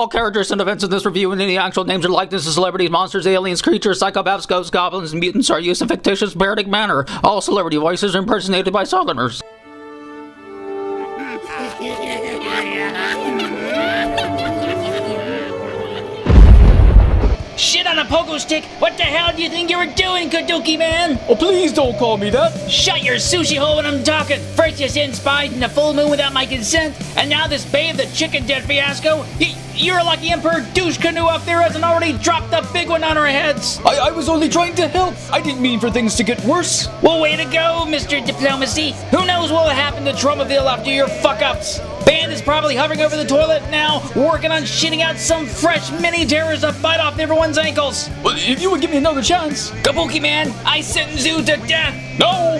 All characters and events in this review and any actual names or likenesses of celebrities, monsters, aliens, creatures, psychopaths, ghosts, goblins, and mutants are used in fictitious, parodic manner. All celebrity voices are impersonated by Southerners. Shit on a pogo stick? What the hell do you think you were doing, Kaduki man? Oh, please don't call me that. Shut your sushi hole when I'm talking. First you sent spies in the full moon without my consent, and now this Babe the Chicken Dead fiasco? You're lucky Emperor Douche Canoe up there hasn't already dropped the big one on our heads. I was only trying to help. I didn't mean for things to get worse. Well, way to go, Mr. Diplomacy. Who knows what will happen to Tromaville after your fuck-ups? Band is probably hovering over the toilet now, working on shitting out some fresh mini-terrors to bite off everyone's ankles. Well, if you would give me another chance. Kabuki man, I sentence you to death. No.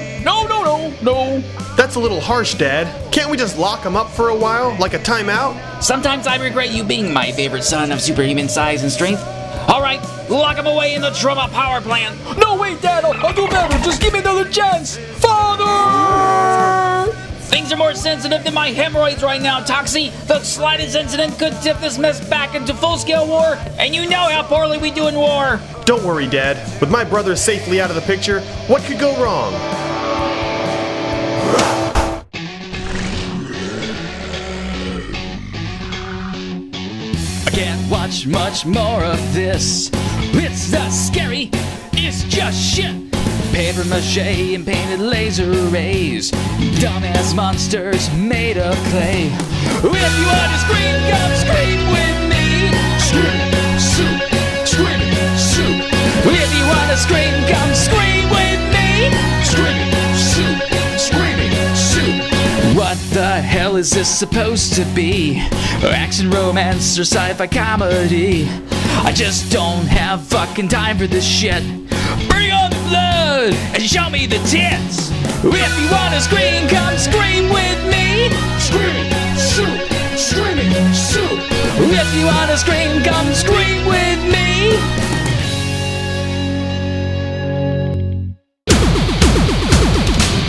That's a little harsh, Dad. Can't we just lock him up for a while, like a timeout? Sometimes I regret you being my favorite son of superhuman size and strength. Alright, lock him away in the Trauma power plant. No, wait, Dad, I'll do better. Just give me another chance. Father! Things are more sensitive than my hemorrhoids right now, Toxie. The slightest incident could tip this mess back into full-scale war, and you know how poorly we do in war. Don't worry, Dad. With my brother safely out of the picture, what could go wrong? I can't watch much more of this. It's not scary, it's just shit. Paper mache and painted laser rays, dumbass monsters made of clay. If you want to scream, come scream with me. Scream, soup, scream, soup. If you want to scream, come scream with me. Screaming soup, screaming soup. What the hell is this supposed to be? Action, romance, or sci-fi comedy? I just don't have fucking time for this shit. Bring on the blood and show me the tits. If you wanna scream, come scream with me. Scream, soup, screaming soup. If you wanna scream, come scream with me.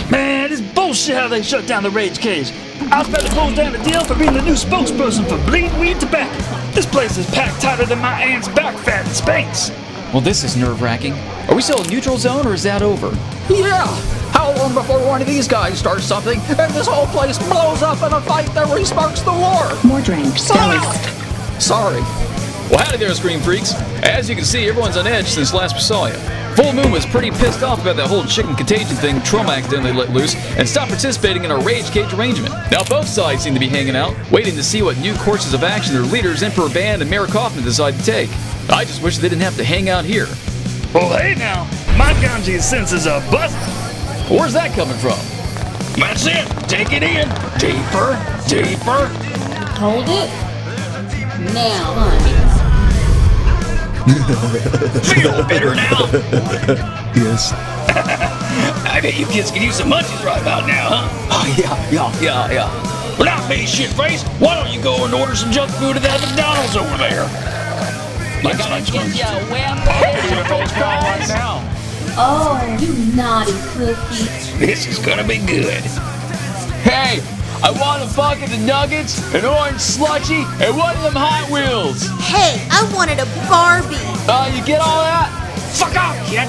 Man, it's bullshit how they shut down the Rage Cage. I was about to close down the deal for being the new spokesperson for Bleed Weed Tobacco. This place is packed tighter than my aunt's back fat in space. Well, this is nerve-wracking. Are we still in neutral zone, or is that over? Yeah! How long before one of these guys starts something and this whole place blows up in a fight that resparks the war? More drinks. Sorry. Well, howdy there, Scream Freaks. As you can see, everyone's on edge since last we saw you. Full Moon was pretty pissed off about that whole chicken contagion thing Trauma accidentally let loose and stopped participating in our Rage Cage arrangement. Now both sides seem to be hanging out, waiting to see what new courses of action their leaders, Emperor Band and Mayor Kaufman, decide to take. I just wish they didn't have to hang out here. Well, hey now, my kanji senses are busted. Where's that coming from? That's it. Take it in. Deeper, deeper. Hold it. Now, honey. Feel better now? Yes. I bet you kids can use some munchies right about now, huh? Oh, yeah. Well, not me, shitface. Why don't you go and order some junk food at that McDonald's over there? You're gonna get ya right now. Oh, you naughty cookie. This is gonna be good. Hey, I want a bucket of nuggets, an orange slushy, and one of them Hot Wheels. Hey, I wanted a Barbie. You get all that? Fuck off, kid.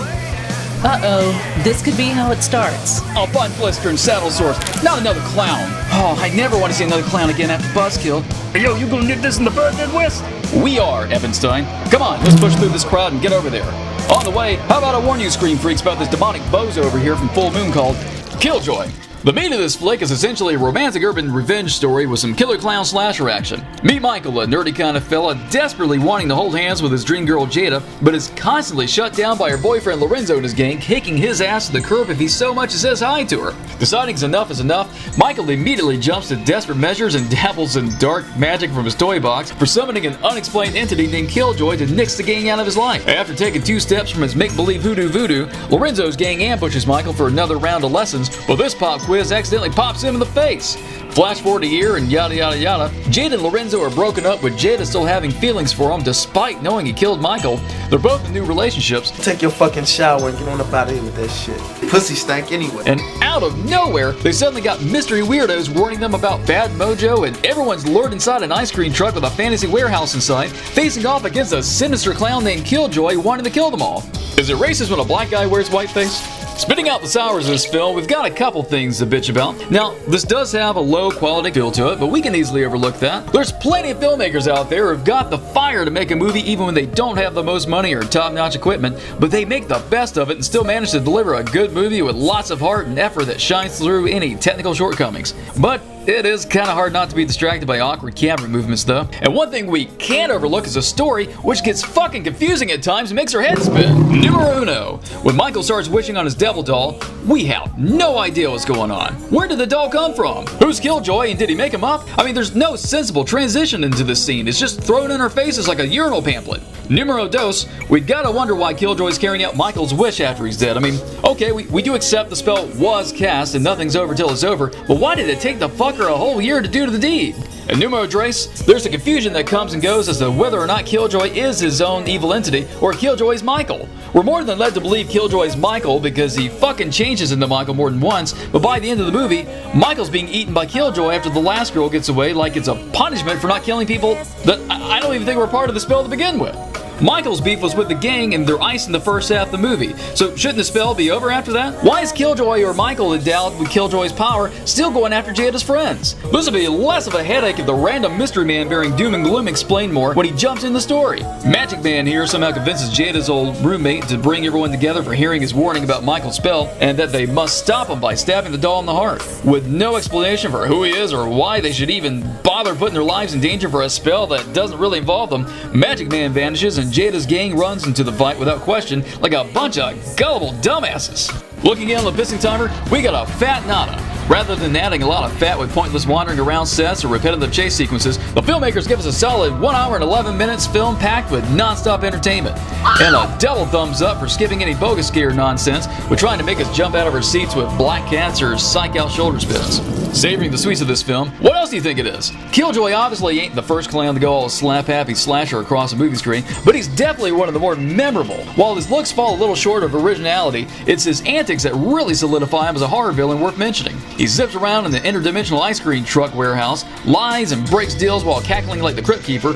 Uh-oh, this could be how it starts. Oh, Bun Blister and Saddle Sores. Not another clown. Oh, I never want to see another clown again after Buzzkill. Hey, yo, you gonna nip this in the bud, Deadwest? We are, Evanstein. Come on, let's push through this crowd and get over there. On the way, how about I warn you, Scream Freaks, about this demonic bozo over here from Full Moon called Killjoy. The meat of this flick is essentially a romantic urban revenge story with some killer clown slasher action. Meet Michael, a nerdy kind of fella desperately wanting to hold hands with his dream girl Jada, but is constantly shut down by her boyfriend Lorenzo and his gang, kicking his ass to the curb if he so much as says hi to her. Deciding enough is enough, Michael immediately jumps to desperate measures and dabbles in dark magic from his toy box for summoning an unexplained entity named Killjoy to nix the gang out of his life. After taking 2 steps from his make-believe voodoo, Lorenzo's gang ambushes Michael for another round of lessons, but this pop quiz twist accidentally pops him in the face. Flash forward a year and yada yada yada. Jade and Lorenzo are broken up with Jada still having feelings for him despite knowing he killed Michael. They're both in new relationships. Take your fucking shower and get on up out of here with that shit. Pussy stank anyway. And out of nowhere, they suddenly got mystery weirdos warning them about bad mojo, and everyone's lured inside an ice cream truck with a fantasy warehouse inside, facing off against a sinister clown named Killjoy wanting to kill them all. Is it racist when a black guy wears whiteface? Spitting out the sours of this film, we've got a couple things to bitch about. Now, this does have a low quality feel to it, but we can easily overlook that. There's plenty of filmmakers out there who've got the fire to make a movie even when they don't have the most money or top-notch equipment, but they make the best of it and still manage to deliver a good movie with lots of heart and effort that shines through any technical shortcumings. But it is kind of hard not to be distracted by awkward camera movements though. And one thing we can't overlook is a story which gets fucking confusing at times and makes our head spin. Numero uno. When Michael starts wishing on his devil doll, we have no idea what's going on. Where did the doll come from? Who's Killjoy and did he make him up? I mean, there's no sensible transition into this scene. It's just thrown in our faces like a urinal pamphlet. Numero dos, we gotta wonder why Killjoy's carrying out Michael's wish after he's dead. I mean, okay, we do accept the spell was cast and nothing's over till it's over, but why did it take the fucker a whole year to do the deed? And numero tres, there's a confusion that comes and goes as to whether or not Killjoy is his own evil entity or Killjoy's Michael. We're more than led to believe Killjoy's Michael because he fucking changes into Michael more than once, but by the end of the movie, Michael's being eaten by Killjoy after the last girl gets away like it's a punishment for not killing people that I don't even think were part of the spell to begin with. Michael's beef was with the gang and they're icing the first half of the movie, so shouldn't the spell be over after that? Why is Killjoy or Michael endowed with Killjoy's power still going after Jada's friends? This would be less of a headache if the random mystery man bearing doom and gloom explained more when he jumps in the story. Magic Man here somehow convinces Jada's old roommate to bring everyone together for hearing his warning about Michael's spell and that they must stop him by stabbing the doll in the heart. With no explanation for who he is or why they should even bother putting their lives in danger for a spell that doesn't really involve them, Magic Man vanishes and Jada's gang runs into the fight without question like a bunch of gullible dumbasses. Looking in on the pissing timer, we got a fat nada. Rather than adding a lot of fat with pointless wandering around sets or repetitive chase sequences, the filmmakers give us a solid 1 hour and 11 minutes film packed with non-stop entertainment. And a double thumbs up for skipping any bogus gear nonsense with trying to make us jump out of our seats with black cats or psych out shoulder spins. Savoring the sweets of this film, what else do you think it is? Killjoy obviously ain't the first clown to go all slap-happy slasher across a movie screen, but he's definitely one of the more memorable. While his looks fall a little short of originality, it's his antics that really solidify him as a horror villain worth mentioning. He zips around in the interdimensional ice cream truck warehouse, lies and breaks deals while cackling like the Crypt Keeper,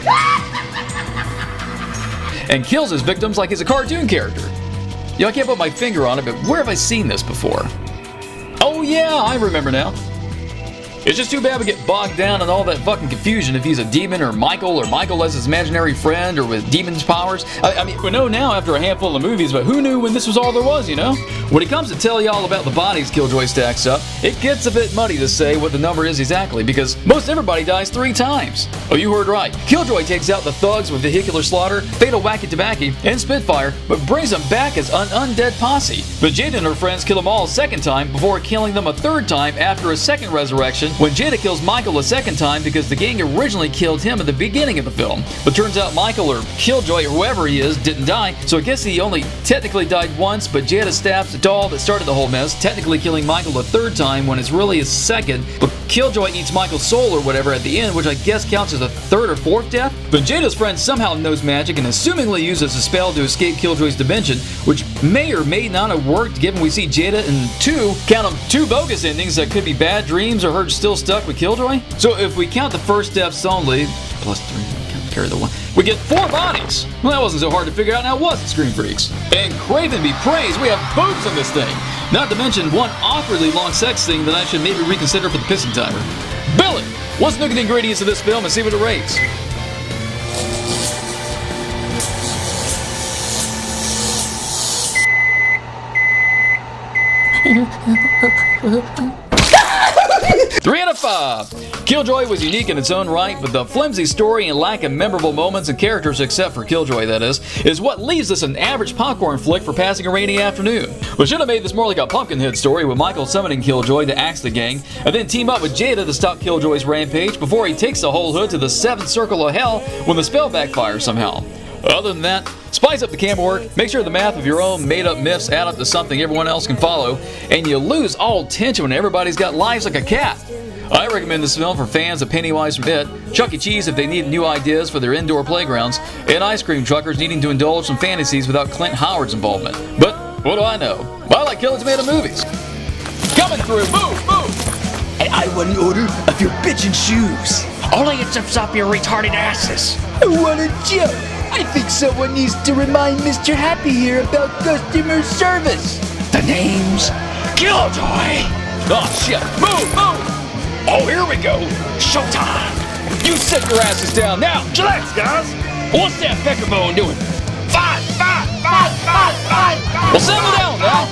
and kills his victims like he's a cartoon character. You know, I can't put my finger on it, but where have I seen this before? Oh yeah, I remember now. It's just too bad we get bogged down in all that fucking confusion if he's a demon or Michael as his imaginary friend or with demon's powers. I mean, we know now after a handful of movies, but who knew when this was all there was, you know? When it comes to tell y'all about the bodies Killjoy stacks up, it gets a bit muddy to say what the number is exactly because most everybody dies 3 times. Oh, you heard right. Killjoy takes out the thugs with vehicular slaughter, fatal wacky tobacco, and Spitfire, but brings them back as an undead posse. But Jada and her friends kill them all a second time before killing them a third time after a second resurrection when Jada kills Michael a second time because the gang originally killed him at the beginning of the film. But turns out Michael or Killjoy or whoever he is didn't die, so I guess he only technically died once, but Jada stabs the doll that started the whole mess, technically killing Michael a third time when it's really his second, but Killjoy eats Michael's soul or whatever at the end, which I guess counts as a third or fourth death. But Jada's friend somehow knows magic and assumingly uses a spell to escape Killjoy's dimension, which may or may not have worked given we see Jada in 2 bogus endings that could be bad dreams or her still stuck with Killjoy. So if we count the first deaths only, plus 3, carry the 1, we get 4 bodies. Well, that wasn't so hard to figure out now, was it, Screen Freaks? And Craven be praised, we have boobs in this thing. Not to mention one awkwardly long sex scene that I should maybe reconsider for the pissing timer. Billy, let's look at the ingredients of this film and see what it rates. Three out of 5. Killjoy was unique in its own right, but the flimsy story and lack of memorable moments and characters, except for Killjoy that is what leaves this an average popcorn flick for passing a rainy afternoon. We should have made this more like a Pumpkinhead story with Michael summoning Killjoy to axe the gang, and then team up with Jada to stop Killjoy's rampage before he takes the whole hood to the 7th circle of hell when the spell backfires somehow. Other than that, spice up the camera work, make sure the math of your own made-up myths add up to something everyone else can follow, and you lose all tension when everybody's got lives like a cat. I recommend this film for fans of Pennywise from It, Chuck E. Cheese if they need new ideas for their indoor playgrounds, and ice cream truckers needing to indulge some fantasies without Clint Howard's involvement. But what do I know? I like Killing Tomato movies. Coming through, move! And I want an order of your bitchin' shoes. Only it zips up your retarded asses. What a joke. I think someone needs to remind Mr. Happy here about customer service. The name's Killjoy. Oh shit, move! Oh, here we go. Showtime. You sit your asses down now! Chillax, guys. What's that peckerbone doing? Fight! Well, settle down now!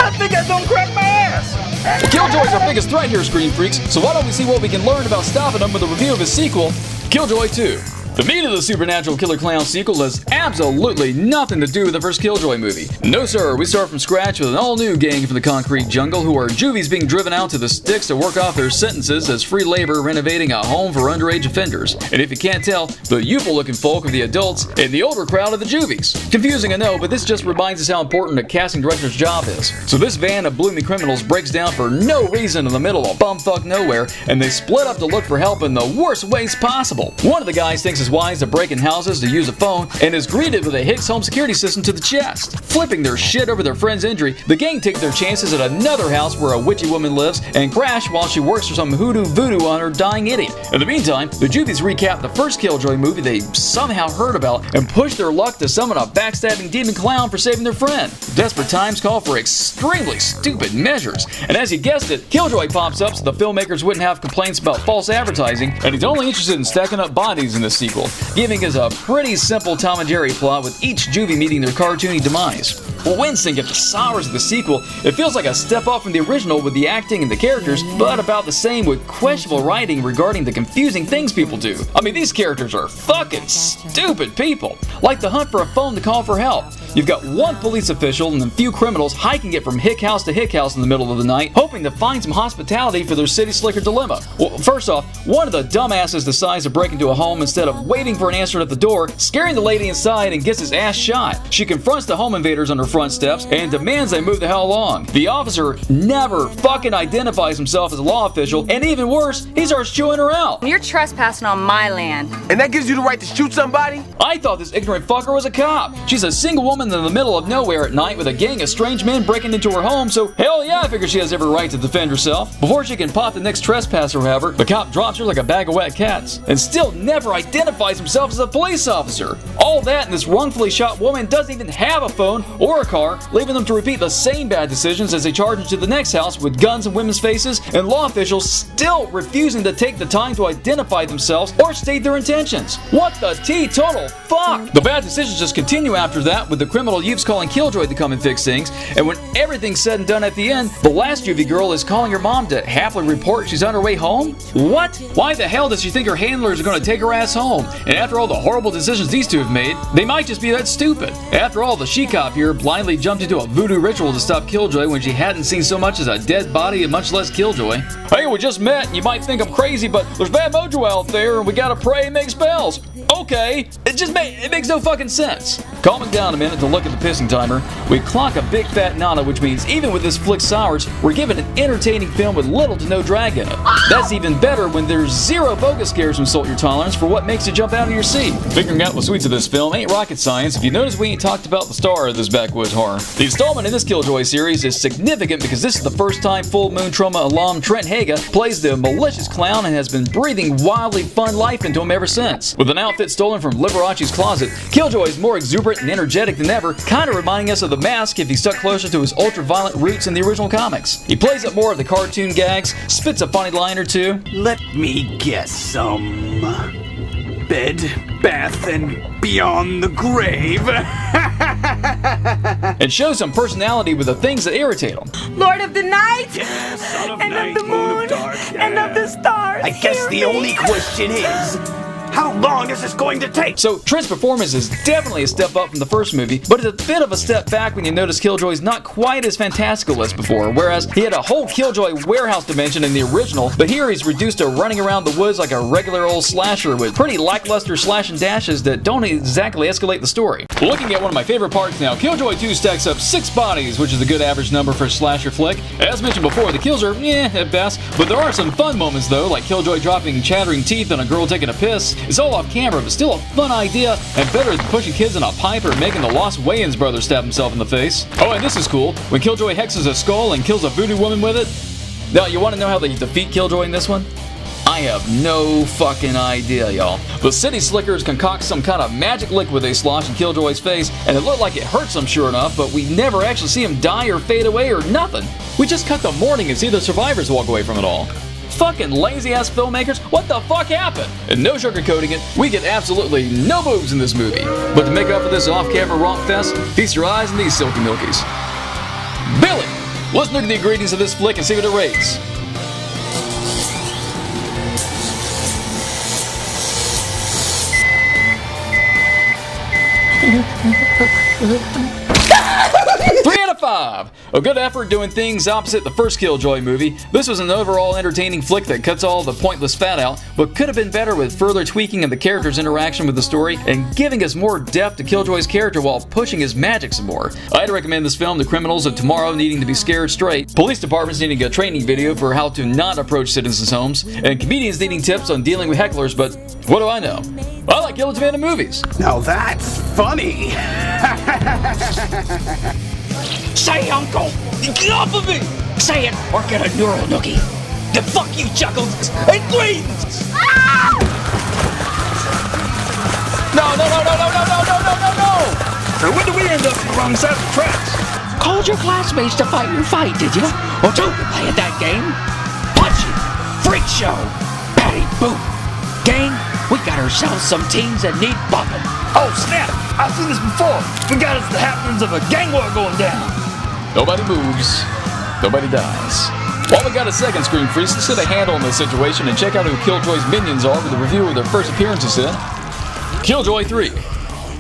I think I don't crack my ass. Killjoy's our biggest threat here, Screen Freaks, so why don't we see what we can learn about stopping him with a review of his sequel, Killjoy 2. The meat of the Supernatural Killer Clown sequel has absolutely nothing to do with the first Killjoy movie. No sir, we start from scratch with an all-new gang from the concrete jungle who are juvies being driven out to the sticks to work off their sentences as free labor renovating a home for underage offenders. And if you can't tell, the youthful-looking folk are the adults and the older crowd are the juvies. Confusing I know, but this just reminds us how important a casting director's job is. So this van of blooming criminals breaks down for no reason in the middle of bumfuck nowhere, and they split up to look for help in the worst ways possible. One of the guys thinks his wise to break in houses to use a phone and is greeted with a Hicks home security system to the chest. Flipping their shit over their friend's injury, the gang take their chances at another house where a witchy woman lives and crash while she works for some hoodoo voodoo on her dying idiot. In the meantime, the juvies recap the first Killjoy movie they somehow heard about and push their luck to summon a backstabbing demon clown for saving their friend. Desperate times call for extremely stupid measures, and as you guessed it, Killjoy pops up so the filmmakers wouldn't have complaints about false advertising, and he's only interested in stacking up bodies in this sequel, giving us a pretty simple Tom and Jerry plot with each juvie meeting their cartoony demise. Well, wincing at the sours of the sequel, it feels like a step up from the original with the acting and the characters, but about the same with questionable writing regarding the confusing things people do. I mean, these characters are fucking stupid people. Like the hunt for a phone to call for help. You've got one police official and a few criminals hiking it from hick house to hick house in the middle of the night, hoping to find some hospitality for their city slicker dilemma. Well, first off, one of the dumbasses decides to break into a home instead of waiting for an answer at the door, scaring the lady inside and gets his ass shot. She confronts the home invaders on her front steps and demands they move the hell along. The officer never fucking identifies himself as a law official, and even worse, he starts chewing her out. You're trespassing on my land. And that gives you the right to shoot somebody? I thought this ignorant fucker was a cop. She's a single woman in the middle of nowhere at night with a gang of strange men breaking into her home, so hell yeah, I figure she has every right to defend herself. Before she can pop the next trespasser, however, the cop drops her like a bag of wet cats and still never identifies himself as a police officer. All that and this wrongfully shot woman doesn't even have a phone or a car, leaving them to repeat the same bad decisions as they charge into the next house with guns in women's faces, and law officials still refusing to take the time to identify themselves or state their intentions. What the teetotal fuck? The bad decisions just continue after that, with the criminal youths calling Killjoy to come and fix things, and when everything's said and done at the end, the last juvie girl is calling her mom to happily report she's on her way home? What? Why the hell does she think her handlers are going to take her ass home? And after all the horrible decisions these two have made, they might just be that stupid. After all, the she-cop here blindly jumped into a voodoo ritual to stop Killjoy when she hadn't seen so much as a dead body and much less Killjoy. Hey, we just met and you might think I'm crazy, but there's bad mojo out there and we gotta pray and make spells. Okay, it makes no fucking sense. Calming down a minute to look at the pissing timer, we clock a big fat nana, which means even with this flick sours, we're given an entertaining film with little to no drag in it. That's even better when there's zero bogus scares to insult your tolerance for what makes you jump out of your seat. Figuring out the sweets of this film ain't rocket science if you notice we ain't talked about the star of this backwoods horror. The installment in this Killjoy series is significant because this is the first time Full Moon Trauma alum Trent Haga plays the malicious clown and has been breathing wildly fun life into him ever since. With an outfit stolen from Liberace's closet, Killjoy is more exuberant and energetic than ever, kind of reminding us of The Mask if he stuck closer to his ultra-violent roots in the original comics. He plays up more of the cartoon gags, spits a funny line or two. Let me guess, some bed, bath, and beyond the grave. And shows some personality with the things that irritate him. Lord of the night, Son of and night, of the moon, of dark, and of the stars. I guess the only question is, How long is this going to take? So Trent's performance is definitely a step up from the first movie, but it's a bit of a step back when you notice Killjoy's not quite as fantastical as before, whereas he had a whole Killjoy warehouse dimension in the original, but here he's reduced to running around the woods like a regular old slasher with pretty lackluster slash and dashes that don't exactly escalate the story. Looking at one of my favorite parts now, Killjoy 2 stacks up 6 bodies, which is a good average number for a slasher flick. As mentioned before, the kills are at best, but there are some fun moments though, like Killjoy dropping chattering teeth on a girl taking a piss. It's all off camera, but still a fun idea, and better than pushing kids in a pipe or making the Lost Wayans brother stab himself in the face. Oh, and this is cool, when Killjoy hexes a skull and kills a voodoo woman with it. Now, you want to know how they defeat Killjoy in this one? I have no fucking idea, y'all. The City Slickers concoct some kind of magic liquid they slosh in Killjoy's face, and it looked like it hurts him sure enough, but we never actually see him die or fade away or nothing. We just cut the morning and see the survivors walk away from it all. Fucking lazy-ass filmmakers, what the fuck happened? And no sugarcoating it, we get absolutely no boobs in this movie. But to make up for this off-camera romp fest, feast your eyes on these silky milkies. Billy! Let's look at the ingredients of this flick and see what it rates. Three out of 5. A good effort doing things opposite the first Killjoy movie. This was an overall entertaining flick that cuts all the pointless fat out, but could have been better with further tweaking of the character's interaction with the story and giving us more depth to Killjoy's character while pushing his magic some more. I'd recommend this film to criminals of tomorrow needing to be scared straight, police departments needing a training video for how to not approach citizens' homes, and comedians needing tips on dealing with hecklers, but what do I know? I like illegitimate movies. Now that's funny. Say, Uncle! Get off of me! Say it or get a neural noogie. The fuck you, Chuckles! And Greens! Ah! No! So when do we end up on the wrong side of the tracks? Called your classmates to fight your fight, did you? Or don't you play at that game? Punchy! Freak show! Patty boop! Gang, we got ourselves some teens that need bumping. Oh snap! I've seen this before. We got us the happenings of a gang war going down. Nobody moves. Nobody dies. While we got a second screen freeze, let's get a handle on the situation and check out who Killjoy's minions are with a review of their first appearances in Killjoy 3.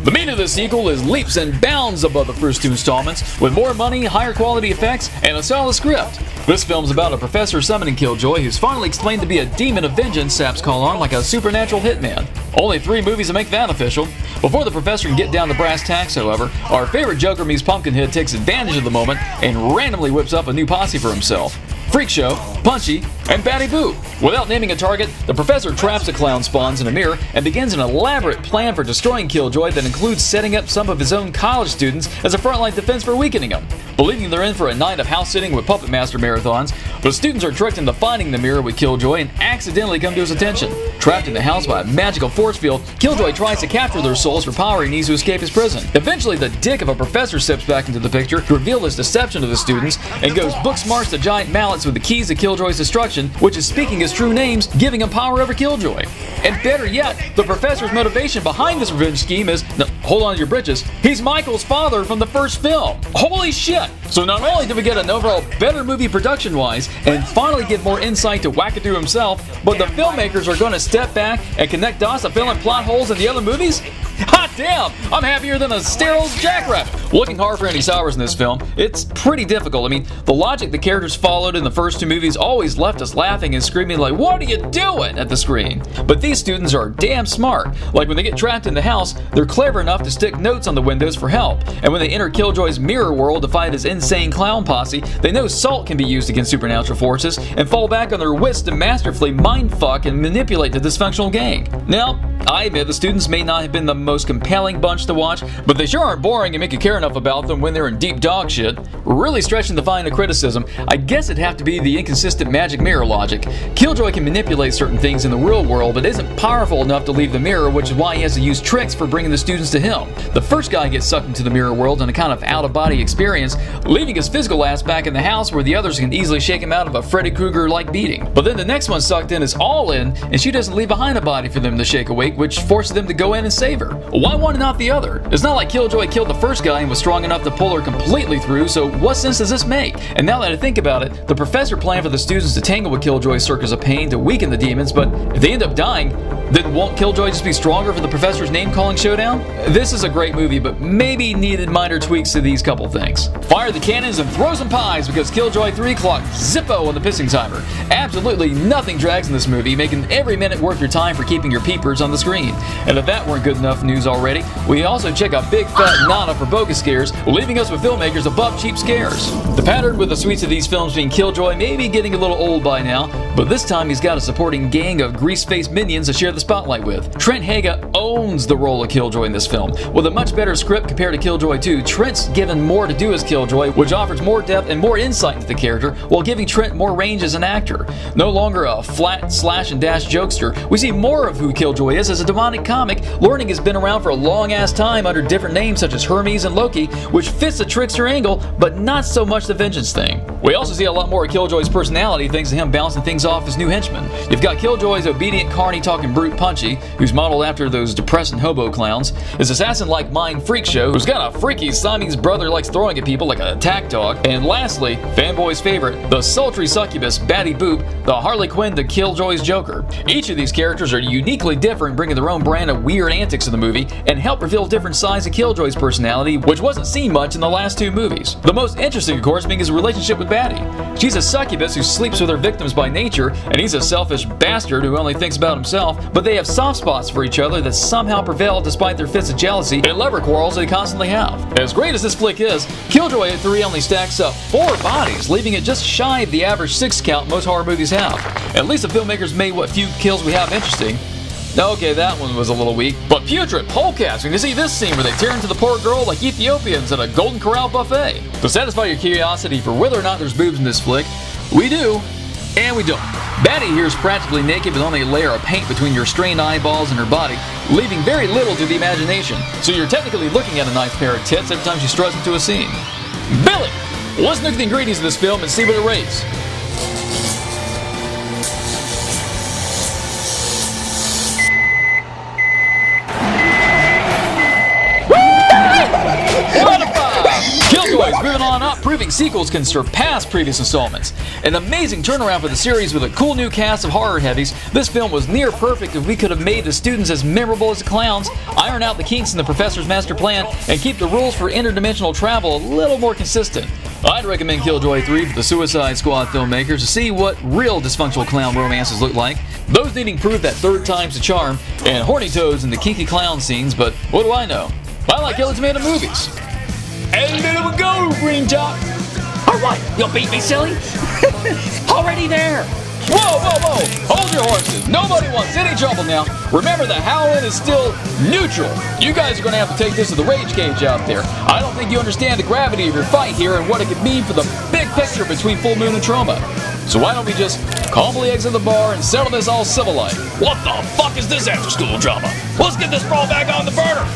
The meat of this sequel is leaps and bounds above the first 2 installments, with more money, higher quality effects, and a solid script. This film's about a professor summoning Killjoy who's finally explained to be a demon of vengeance saps call on like a supernatural hitman. Only 3 movies to make that official. Before the professor can get down to brass tacks, however, our favorite Joker meets Pumpkinhead takes advantage of the moment and randomly whips up a new posse for himself. Freak Show, Punchy, and Batty Boo. Without naming a target, the professor traps the clown spawns in a mirror and begins an elaborate plan for destroying Killjoy that includes setting up some of his own college students as a frontline defense for weakening him. Believing they're in for a night of house sitting with Puppet Master marathons, the students are tricked into finding the mirror with Killjoy and accidentally come to his attention. Trapped in the house by a magical force field, Killjoy tries to capture their souls for power he needs to escape his prison. Eventually, the dick of a professor steps back into the picture to reveal his deception to the students and goes book smarts the giant mallets with the keys to Killjoy's destruction, which is speaking his true names, giving him power over Killjoy. And better yet, the professor's motivation behind this revenge scheme is, no, hold on to your britches, he's Michael's father from the first film. Holy shit! So not only did we get an overall better movie production-wise, and finally get more insight to Wackadoo himself, but the filmmakers are going to step back and connect dots to fill in plot holes in the other movies? Hot damn! I'm happier than a sterile jackrabbit! Looking hard for any sours in this film, it's pretty difficult. I mean, the logic the characters followed in the first 2 movies always left us laughing and screaming like, what are you doing at the screen? But these students are damn smart. Like when they get trapped in the house, they're clever enough to stick notes on the windows for help. And when they enter Killjoy's mirror world to fight his insane clown posse, they know salt can be used against supernatural forces and fall back on their wits to masterfully mindfuck and manipulate the dysfunctional gang. Now, I admit the students may not have been the most compelling bunch to watch, but they sure aren't boring and make you care enough about them when they're in deep dog shit. Really stretching the line of criticism, I guess it'd have to be the inconsistent magic mirror logic. Killjoy can manipulate certain things in the real world, but isn't powerful enough to leave the mirror, which is why he has to use tricks for bringing the students to him. The first guy gets sucked into the mirror world in a kind of out-of-body experience, leaving his physical ass back in the house where the others can easily shake him out of a Freddy Krueger-like beating. But then the next one sucked in is all in, and she doesn't leave behind a body for them to shake awake, which forces them to go in and save her. Why one and not the other? It's not like Killjoy killed the first guy and was strong enough to pull her completely through, so what sense does this make? And now that I think about it, the professor planned for the students to tangle with Killjoy's circus of pain to weaken the demons, but if they end up dying, Didn't Won't Killjoy just be stronger for the professor's name-calling showdown? This is a great movie, but maybe needed minor tweaks to these couple things. Fire the cannons and throw some pies because Killjoy 3 clocked Zippo on the pissing timer. Absolutely nothing drags in this movie, making every minute worth your time for keeping your peepers on the screen. And if that weren't good enough news already, we also check out Big Fat Nana for bogus scares, leaving us with filmmakers above cheap scares. The pattern with the suites of these films being Killjoy may be getting a little old by now, but this time he's got a supporting gang of grease-faced minions to share the spotlight with. Trent Haga owns the role of Killjoy in this film. With a much better script compared to Killjoy 2, Trent's given more to do as Killjoy, which offers more depth and more insight into the character, while giving Trent more range as an actor. No longer a flat slash and dash jokester, we see more of who Killjoy is as a demonic comic. Learning has been around for a long-ass time under different names such as Hermes and Loki, which fits the trickster angle, but not so much the vengeance thing. We also see a lot more of Killjoy's personality thanks to him bouncing things off his new henchmen. You've got Killjoy's obedient carny talking brute Punchy, who's modeled after those depressing hobo clowns, his assassin-like mind freak show, who's got a freaky Siamese brother likes throwing at people like an attack dog, and lastly, fanboy's favorite, the sultry succubus Batty Boop, the Harley Quinn to Killjoy's Joker. Each of these characters are uniquely different, bringing their own brand of weird antics in the movie, and help reveal different sides of Killjoy's personality, which wasn't seen much in the last two movies. The most interesting, of course, being his relationship with Batty. She's a succubus who sleeps with her victims by nature, and he's a selfish bastard who only thinks about himself, but they have soft spots for each other that somehow prevail despite their fits of jealousy and lover quarrels they constantly have. As great as this flick is, Killjoy 3 only stacks up 4 bodies, leaving it just shy of the average 6 count most horror movies have. At least the filmmakers made what few kills we have interesting. Okay, that one was a little weak, but putrid polecasting to see this scene where they tear into the poor girl like Ethiopians at a Golden Corral buffet. To satisfy your curiosity for whether or not there's boobs in this flick, we do, and we don't. Batty here is practically naked with only a layer of paint between your strained eyeballs and her body, leaving very little to the imagination, so you're technically looking at a nice pair of tits every time she struts into a scene. Billy! Let's look at the ingredients of this film and see what it rates. Killjoy's moving on up, proving sequels can surpass previous installments. An amazing turnaround for the series with a cool new cast of horror heavies. This film was near perfect if we could have made the students as memorable as the clowns, iron out the kinks in the professor's master plan, and keep the rules for interdimensional travel a little more consistent. I'd recommend Killjoy 3 for the Suicide Squad filmmakers to see what real dysfunctional clown romances look like. Those needing proof that third time's the charm, and horny toads in the kinky clown scenes, but what do I know? I like Killer Tomato movies. And there we go, Green Top. All right, you'll beat me, silly. Already there. Whoa, whoa, whoa! Hold your horses. Nobody wants any trouble now. Remember, the Howl-Inn is still neutral. You guys are going to have to take this to the rage cage out there. I don't think you understand the gravity of your fight here and what it could mean for the big picture between Full Moon and Trauma. So why don't we just calmly exit the bar and settle this all civil-like? What the fuck is this after-school drama? Let's get this brawl back on the burner.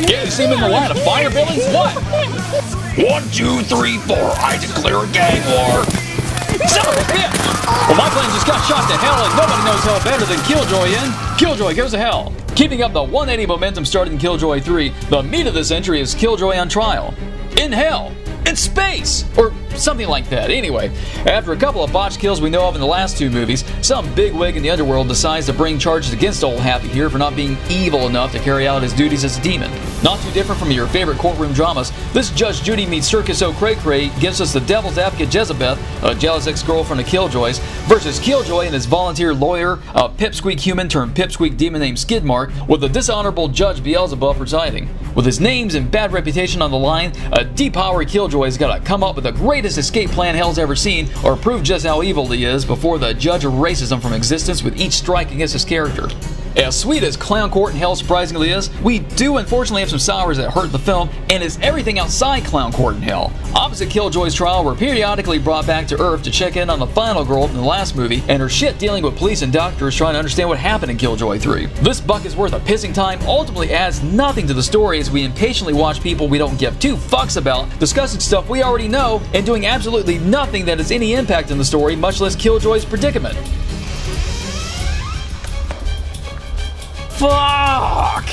Yeah, you see him in the line of fire, Billy? What? 1, 2, 3, 4. I declare a gang war. Son of a bitch! Well, my plane just got shot to hell, and nobody knows hell better than Killjoy in Killjoy Goes to Hell. Keeping up the 180 momentum started in Killjoy 3, the meat of this entry is Killjoy on Trial. In hell. In space! Or something like that. Anyway, after a couple of botched kills we know of in the last two movies, some bigwig in the underworld decides to bring charges against old Happy here for not being evil enough to carry out his duties as a demon. Not too different from your favorite courtroom dramas, this Judge Judy meets Circus O'Cray-Cray gives us the devil's advocate Jezebeth, a jealous ex-girlfriend of Killjoy's, versus Killjoy and his volunteer lawyer, a pipsqueak human turned pipsqueak demon named Skidmark, with the dishonorable Judge Beelzebub presiding. With his names and bad reputation on the line, a depowered Killjoy's got to come up with the greatest escape plan hell's ever seen, or prove just how evil he is before the judge erases him from existence with each strike against his character. As sweet as Clown Court in Hell surprisingly is, we do unfortunately have some sours that hurt the film, and it's everything outside Clown Court in Hell. Opposite Killjoy's trial, we're periodically brought back to Earth to check in on the final girl from the last movie, and her shit dealing with police and doctors trying to understand what happened in Killjoy 3. This buck is worth a pissing time, ultimately adds nothing to the story as we impatiently watch people we don't give two fucks about, discussing stuff we already know, and doing absolutely nothing that has any impact on the story, much less Killjoy's predicament. Fuck!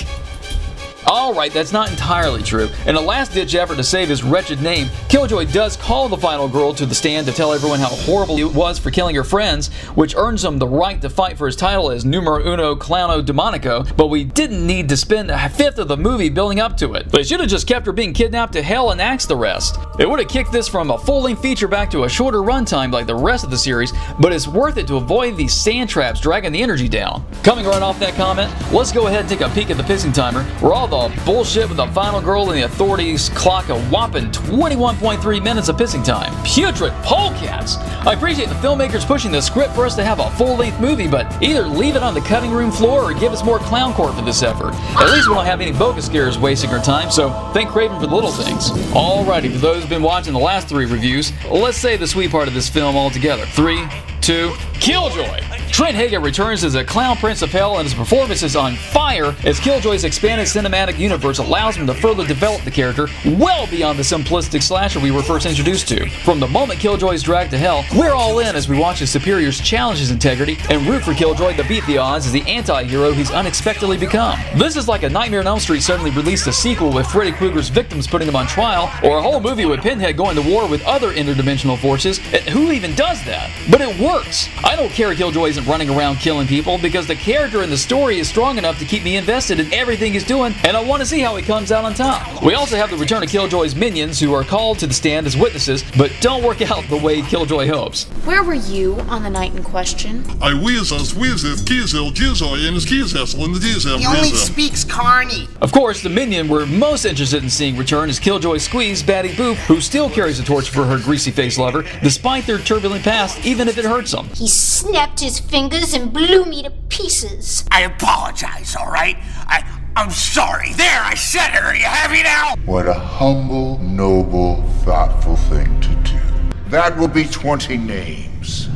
Alright, that's not entirely true. In a last-ditch effort to save his wretched name, Killjoy does call the final girl to the stand to tell everyone how horrible it was for killing her friends, which earns him the right to fight for his title as numero uno clowno demonico, but we didn't need to spend a fifth of the movie building up to it. They should have just kept her being kidnapped to hell and axed the rest. It would have kicked this from a full-length feature back to a shorter runtime like the rest of the series, but it's worth it to avoid these sand traps dragging the energy down. Coming right off that comment, let's go ahead and take a peek at the pissing timer, where all the bullshit with the final girl and the authorities clock a whopping 21.3 minutes of pissing time. Putrid polecats! I appreciate the filmmakers pushing the script for us to have a full-length movie, but either leave it on the cutting room floor or give us more clown court for this effort. At least we don't have any bogus scares wasting our time, so thank Craven for the little things. Alrighty, for those who've been watching the last 3 reviews, let's say the sweet part of this film all together. 3, 2, Killjoy! Trent Hager returns as a clown prince of hell, and his performance is on fire as Killjoy's expanded cinematic universe allows him to further develop the character well beyond the simplistic slasher we were first introduced to. From the moment Killjoy is dragged to hell, we're all in as we watch his superiors challenge his integrity and root for Killjoy to beat the odds as the anti-hero he's unexpectedly become. This is like a Nightmare on Elm Street suddenly released a sequel with Freddy Krueger's victims putting him on trial, or a whole movie with Pinhead going to war with other interdimensional forces, and who even does that? But it works! I don't care Killjoy isn't running around killing people, because the character in the story is strong enough to keep me invested in everything he's doing, and I want to see how he comes out on top. We also have the return of Killjoy's minions, who are called to the stand as witnesses, but don't work out the way Killjoy hopes. Where were you on the night in question? I wheezes, Kizel, Jizoy, and his Kizessel in the Dizem. He only speaks Carney. Of course, the minion we're most interested in seeing return is Killjoy's squeeze, Batty Boop, who still carries the torch for her greasy-faced lover, despite their turbulent past, even if it hurts them. He snapped his fingers and blew me to pieces. I apologize, all right? I'm sorry. There, I said it. Are you happy now? What a humble, noble, thoughtful thing to do. That will be 20 names.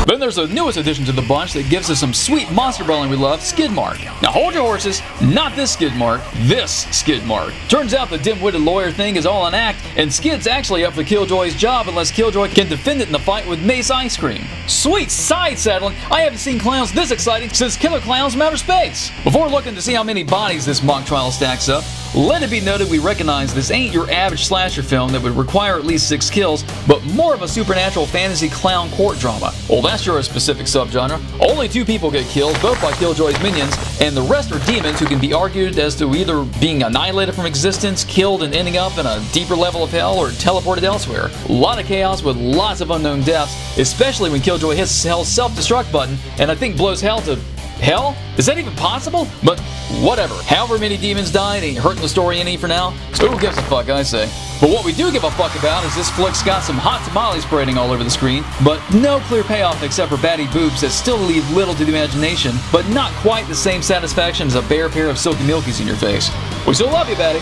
Then there's the newest addition to the bunch that gives us some sweet monster brawling we love, Skidmark. Now hold your horses, not this Skidmark, this Skidmark. Turns out the dim-witted lawyer thing is all an act, and Skid's actually up for Killjoy's job unless Killjoy can defend it in the fight with Mace Ice Cream. Sweet side saddling, I haven't seen clowns this exciting since Killer Clowns from Outer Space. Before looking to see how many bodies this mock trial stacks up, let it be noted we recognize this ain't your average slasher film that would require at least 6 kills, but more of a supernatural fantasy clown court drama. Well, that's your specific subgenre. Only 2 people get killed, both by Killjoy's minions, and the rest are demons who can be argued as to either being annihilated from existence, killed and ending up in a deeper level of hell, or teleported elsewhere. A lot of chaos with lots of unknown deaths, especially when Killjoy hits hell's self-destruct button, and I think blows hell to hell? Is that even possible? But whatever. However many demons died ain't hurting the story any for now, so who gives a fuck, I say. But what we do give a fuck about is this flick's got some hot tamales parading all over the screen, but no clear payoff except for batty boobs that still leave little to the imagination, but not quite the same satisfaction as a bare pair of silky milkies in your face. We still love you, Batty.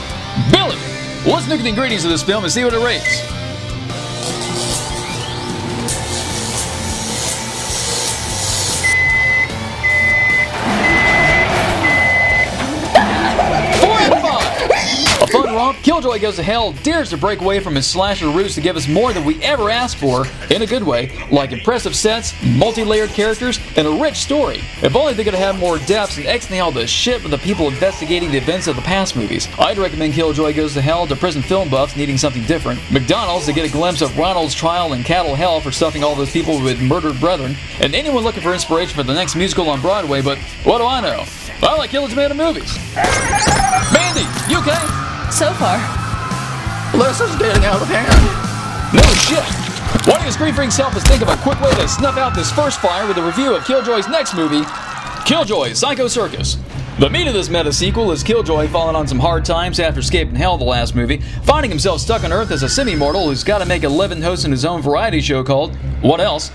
Billy! Let's look at the ingredients of this film and see what it rates. Fun romp, Killjoy Goes to Hell dares to break away from his slasher roots to give us more than we ever asked for, in a good way, like impressive sets, multi-layered characters, and a rich story. If only they could have more depths and extend all the shit with the people investigating the events of the past movies. I'd recommend Killjoy Goes to Hell to prison film buffs needing something different, McDonald's to get a glimpse of Ronald's trial in cattle hell for stuffing all those people with murdered brethren, and anyone looking for inspiration for the next musical on Broadway, but what do I know? I like Killers Made of Movies. Mandy, you okay? So far. This is getting out of hand. No shit. Why don't you Screen Freaks help us think of a quick way to snuff out this first fire with a review of Killjoy's next movie, Killjoy Psycho Circus. The meat of this meta sequel is Killjoy falling on some hard times after escaping hell the last movie, finding himself stuck on Earth as a semi-mortal who's got to make a living hosting his own variety show called What Else?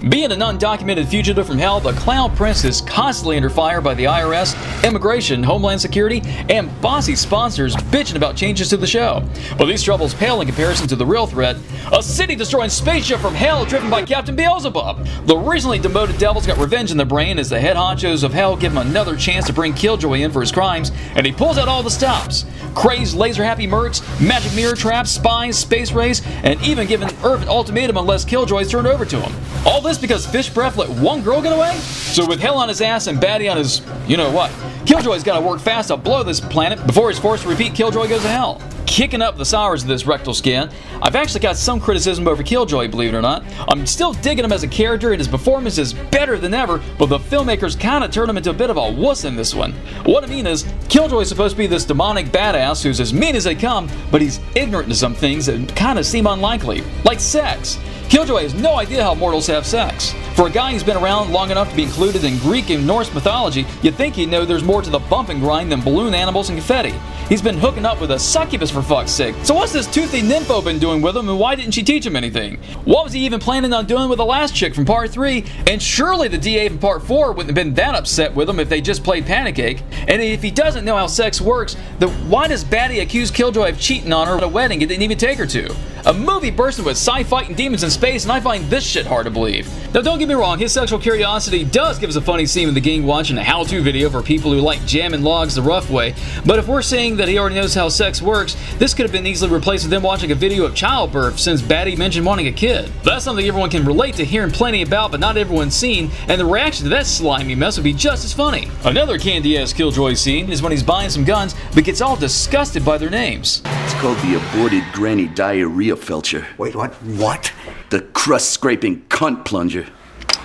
Being an undocumented fugitive from hell, the Clown Prince is constantly under fire by the IRS, Immigration, Homeland Security, and bossy sponsors bitching about changes to the show. But these troubles pale in comparison to the real threat, a city-destroying spaceship from hell driven by Captain Beelzebub. The recently demoted devil's got revenge in the brain as the head honchos of hell give him another chance to bring Killjoy in for his crimes, and he pulls out all the stops. Crazed, laser-happy mercs, magic mirror traps, spies, space race, and even giving Earth an ultimatum unless Killjoy is turned over to him. All this because Fish Breath let one girl get away? So with hell on his ass and baddie on his you-know-what, Killjoy's gotta work fast to blow this planet before he's forced to repeat Killjoy Goes to Hell. Kicking up the sours of this rectal scan, I've actually got some criticism over Killjoy, believe it or not. I'm still digging him as a character and his performance is better than ever, but the filmmakers kinda turned him into a bit of a wuss in this one. What I mean is, Killjoy's supposed to be this demonic badass who's as mean as they come, but he's ignorant to some things that kinda seem unlikely, like sex. Killjoy has no idea how mortals have sex. For a guy who's been around long enough to be included in Greek and Norse mythology, you'd think he'd know there's more to the bump and grind than balloon animals and confetti. He's been hooking up with a succubus for fuck's sake. So what's this toothy nympho been doing with him, and why didn't she teach him anything? What was he even planning on doing with the last chick from part 3? And surely the DA from part 4 wouldn't have been that upset with him if they just played Panic Cake. And if he doesn't know how sex works, then why does Batty accuse Killjoy of cheating on her at a wedding he didn't even take her to? A movie bursting with sci-fighting demons in space, and I find this shit hard to believe. Now don't get me wrong, his sexual curiosity does give us a funny scene in the gang watching a how-to video for people who like jamming logs the rough way, but if we're saying that he already knows how sex works, this could have been easily replaced with him watching a video of childbirth since Batty mentioned wanting a kid. That's something everyone can relate to hearing plenty about, but not everyone's seen, and the reaction to that slimy mess would be just as funny. Another candy-ass Killjoy scene is when he's buying some guns, but gets all disgusted by their names. It's called the aborted granny diarrhea felcher. Wait, what? What? The crust-scraping cunt plunger.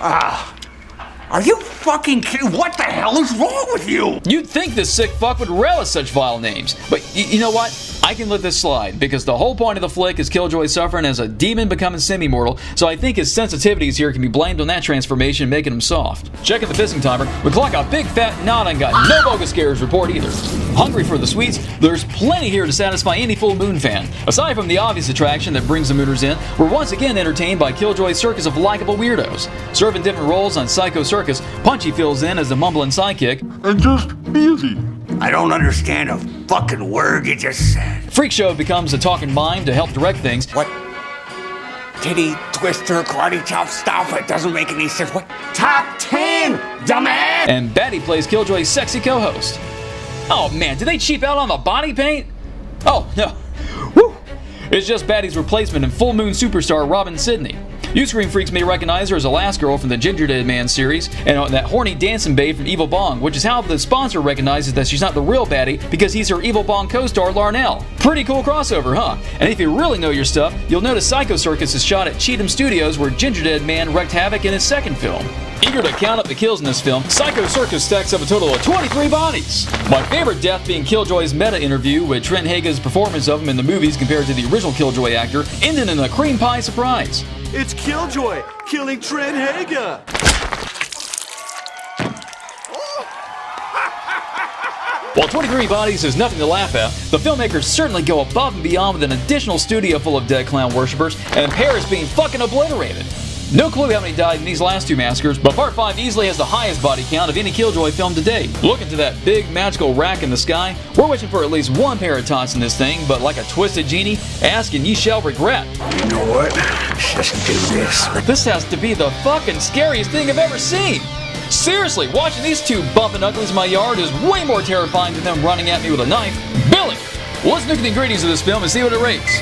Ah. Are you fucking kidding? What the hell is wrong with you? You'd think this sick fuck would relish such vile names. But you know what? I can let this slide, because the whole point of the flick is Killjoy suffering as a demon becoming semi-mortal, so I think his sensitivities here can be blamed on that transformation, making him soft. Checking the fisting timer, we clock a big fat nod and got no bogus scares report either. Hungry for the sweets? There's plenty here to satisfy any full Moon fan. Aside from the obvious attraction that brings the Mooners in, we're once again entertained by Killjoy's circus of likable weirdos. Serving different roles on Psycho Circus, Punchy fills in as the mumbling sidekick. And just easy. I don't understand a fucking word you just said. Freak Show becomes a talking mime to help direct things. What? Titty twister karate chop stuff? It doesn't make any sense. What? Top 10, dumbass! And Batty plays Killjoy's sexy co-host. Oh man, did they cheap out on the body paint? Oh no. Woo! It's just Batty's replacement in Full Moon superstar Robin Sidney. U-Screen freaks may recognize her as the last girl from the Ginger Dead Man series, and that horny dancing babe from Evil Bong, which is how the sponsor recognizes that she's not the real Batty, because he's her Evil Bong co-star Larnell. Pretty cool crossover, huh? And if you really know your stuff, you'll notice Psycho Circus is shot at Cheatham Studios, where Ginger Dead Man wreaked havoc in his second film. Eager to count up the kills in this film, Psycho Circus stacks up a total of 23 bodies. My favorite death being Killjoy's meta interview with Trent Hage's performance of him in the movies compared to the original Killjoy actor, ending in a cream pie surprise. It's Killjoy killing Trent Hager. While 23 bodies is nothing to laugh at, the filmmakers certainly go above and beyond with an additional studio full of dead clown worshippers and Paris being fucking obliterated. No clue how many died in these last two massacres, but Part 5 easily has the highest body count of any Killjoy film to date. Looking to that big magical rack in the sky, we're wishing for at least one pair of tots in this thing, but like a twisted genie, ask and ye shall regret. You know what? Let's just do this. This has to be the fucking scariest thing I've ever seen. Seriously, watching these two bumping uglies in my yard is way more terrifying than them running at me with a knife. Billy! Let's look at the ingredients of this film and see what it rates.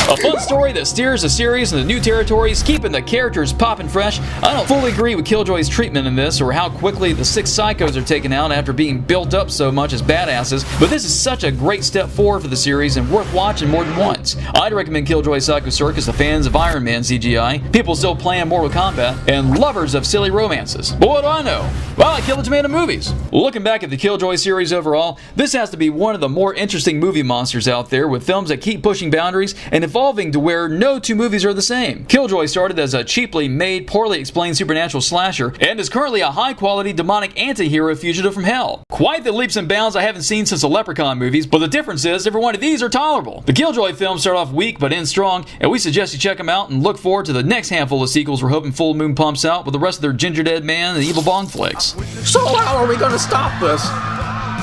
A fun story that steers the series into new territories, keeping the characters popping fresh. I don't fully agree with Killjoy's treatment in this, or how quickly the 6 psychos are taken out after being built up so much as badasses, but this is such a great step forward for the series and worth watching more than once. I'd recommend Killjoy Psycho Circus to fans of Iron Man CGI, people still playing Mortal Kombat, and lovers of silly romances. But what do I know? Well, I kill the tomato movies. Looking back at the Killjoy series overall, this has to be one of the more interesting movie monsters out there, with films that keep pushing boundaries and evolving to where together, no two movies are the same. Killjoy started as a cheaply made, poorly explained supernatural slasher, and is currently a high-quality demonic anti-hero fugitive from hell. Quite the leaps and bounds I haven't seen since the Leprechaun movies, but the difference is every one of these are tolerable. The Killjoy films start off weak but end strong, and we suggest you check them out and look forward to the next handful of sequels we're hoping Full Moon pumps out with the rest of their Ginger Dead Man and Evil Bong flicks. So how are we gonna stop this?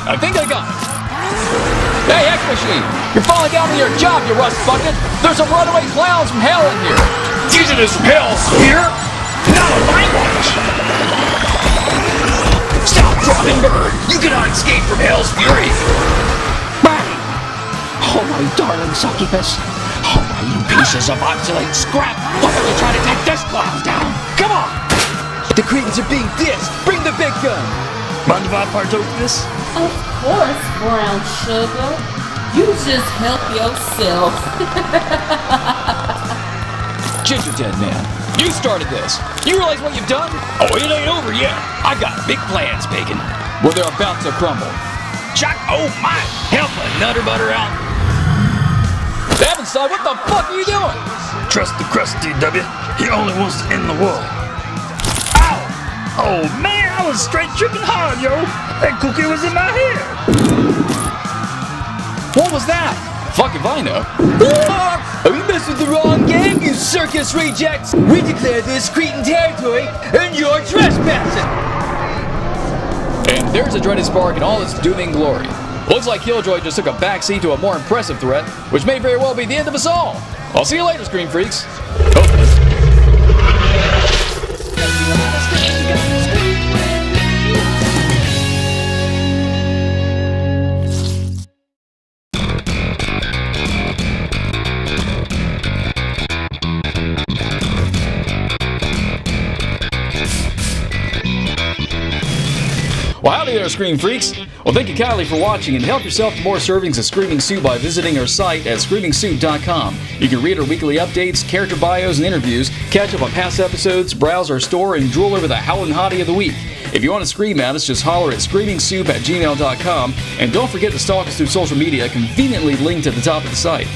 I think I got it. Hey, X-Machine! You're falling down to your job, you rust bucket! There's some runaway clowns from hell in here! Fugitives from hell? Here? Not on my watch! Stop, dropping bird! You cannot escape from hell's fury! Bang! Oh my darling succubus! Oh my you pieces of obsolete scrap! Why don't you try to take this clown down? Come on! The Cretans are being dissed! Bring the big gun! Mind if I partake this? Of course, brown sugar. You just help yourself. Ginger Dead Man, you started this. You realize what you've done? Oh, it ain't over yet. I got big plans, Bacon. Well, they're about to crumble. Chuck, oh my! Help a nutter butter out. Evanstein, what the fuck are you doing? Trust the crusty W. He only wants to end the war. Ow! Oh man, I was straight tripping hard, yo. That cookie was in my head. What was that? Fuck if I know. You messed with the wrong game, you circus rejects! We declare this Cretan territory, and you're trespassing! And there's a dreaded spark in all its dooming glory. Looks like Killjoy just took a backseat to a more impressive threat, which may very well be the end of us all. I'll see you later, Scream Freaks. Hopefully. Well, howdy there, Scream Freaks. Well, thank you kindly for watching, and help yourself to more servings of Screaming Soup by visiting our site at screamingsoup.com. You can read our weekly updates, character bios, and interviews, catch up on past episodes, browse our store, and drool over the Howl-Inn Hottie of the Week. If you want to scream at us, just holler at screamingsoup@gmail.com, and don't forget to stalk us through social media, conveniently linked at the top of the site.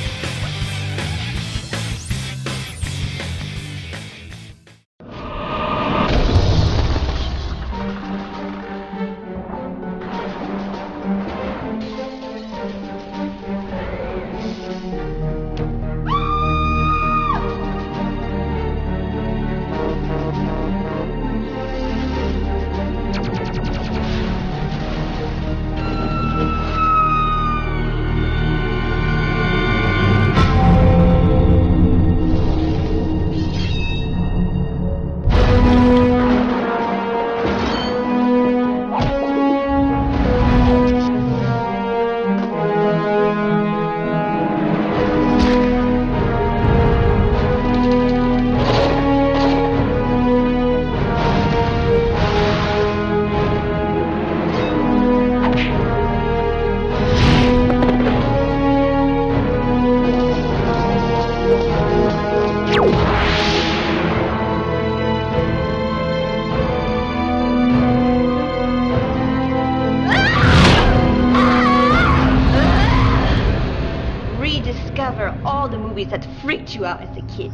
Rediscover all the movies that freaked you out as a kid.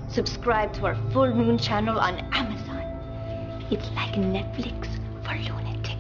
Subscribe to our Full Moon channel on Amazon. It's like Netflix for lunatics.